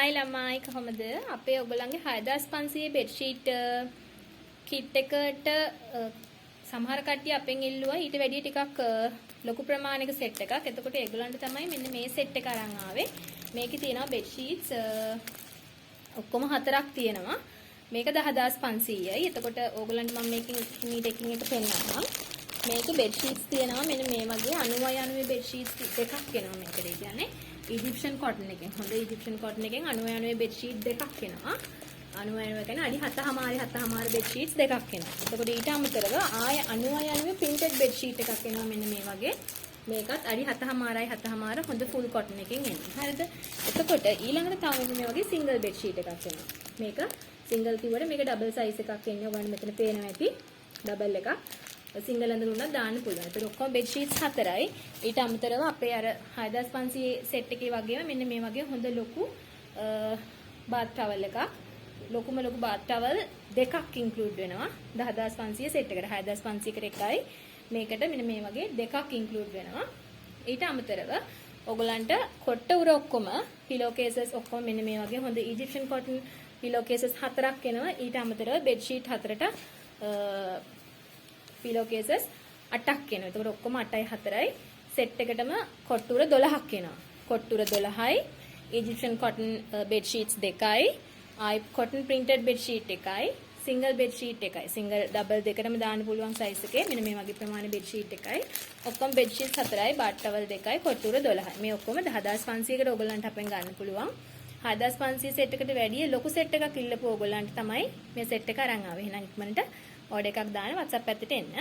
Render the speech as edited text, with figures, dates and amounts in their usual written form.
Hi ළමයි කොහමද? අපේ ඔයගොල්ලන්ගේ 6500 බෙඩ්ෂීට් කිට් එකට සමහර කට්ටිය අපෙන් ඉල්ලුවා ඊට වැඩිය ටිකක් ලොකු ප්‍රමාණයක සෙට් එකක්. එතකොට ඒගොල්ලන්ට තමයි මෙන්න මේ සෙට් එක අරන් ආවේ. මේකේ තියෙනවා බෙඩ්ෂීට්ස් ඔක්කොම 4ක් තියෙනවා. මේක 10500යි. එතකොට ඕගොල්ලන්ට මම මේකෙන් එකකින් එක පෙන්නන්නම්. මේකේ බෙඩ්ෂීට්ස් තියෙනවා මෙන්න මේ වගේ 90 බෙඩ්ෂීට්ස් දෙකක් එනවා මේකට. ඒ කියන්නේ ඉජිප්ෂන් කොටන් එකෙන් හොඳ ඉජිප්ෂන් කොටන් එකෙන් 90 බෙඩ්ෂීට් දෙකක් එනවා. 90 කියන්නේ අඩි 7.5 බෙඩ්ෂීට්ස් දෙකක් එනවා. එතකොට ඊට අමතරව ආය 90 printed බෙඩ්ෂීට් එකක් එනවා මෙන්න මේ වගේ. මේකත් අඩි 7.5 හොඳ ෆුල් කොටන් එකෙන් එනවා. හරිද? එතකොට ඊළඟට තව මේ වගේ සිංගල් බෙඩ්ෂීට් එකක් එනවා. මේක සිංගල් කිව්වට මේක ඩබල් සයිස් එකක් එන්නේ. ඔයගොල්ලන් මෙතන පේනවා ඇති. ඩබල් එකක්. සිංගල් ඇඳ දුන්නා දාන්න පුළුවන්. ඒතර ඔක්කොම බෙඩ්ෂීට්ස් 4යි. ඊට අමතරව අපේ අර 6500 සෙට් එකේ වගේම මෙන්න මේ වගේ හොඳ ලොකු බාත් ටවල් එකක්. ලොකු බාත් ටවල් දෙකක් ඉන්ක්ලූඩ් වෙනවා. 10500 සෙට් එකට 6500 කට එකයි. මේකට මෙන්න මේ වගේ දෙකක් ඉන්ක්ලූඩ් වෙනවා. ඊට අමතරව ඔයගලන්ට කොට්ට උර ඔක්කොම පිලෝ කේසස් ඔක්කොම මෙන්න මේ වගේ හොඳ ඉජිප්ෂන් කොටන් පිලෝ කේසස් 4ක් එනවා. ඊට අමතරව බෙඩ්ෂීට් 4ට පිලෝ කේසස් 8ක් එනවා. එතකොට ඔක්කොම 8යි 4යි සෙට් එකටම කොට්ටුර 12ක් එනවා. කොට්ටුර 12යි ඉජිප්ෂන් කොටන් බෙඩ්ෂීට්ස් දෙකයි ආයි කොටන් printed බෙඩ්ෂීට් එකයි සිංගල් බෙඩ්ෂීට් එකයි සිංගල් ඩබල් දෙකටම දාන්න පුළුවන් සයිස් එකේ මෙන්න මේ වගේ ප්‍රමාණය බෙඩ්ෂීට් එකයි ඔක්කොම බෙඩ්ෂීට් 4යි බාත් ටවල් දෙකයි කොට්ටුර 12යි මේ ඔක්කොම 10500කට ඔයගොල්ලන්ට අපෙන් ගන්න පුළුවන් 6500 සෙට් එකට වැඩිය ලොකු සෙට් එකක් ඉල්ලපු ඔයගොල්ලන්ට තමයි මේ සෙට් එක අරන් ආවේ එහෙනම් ඉක්මනට ඕඩර් එකක් දාන්න WhatsApp පැත්තට එන්න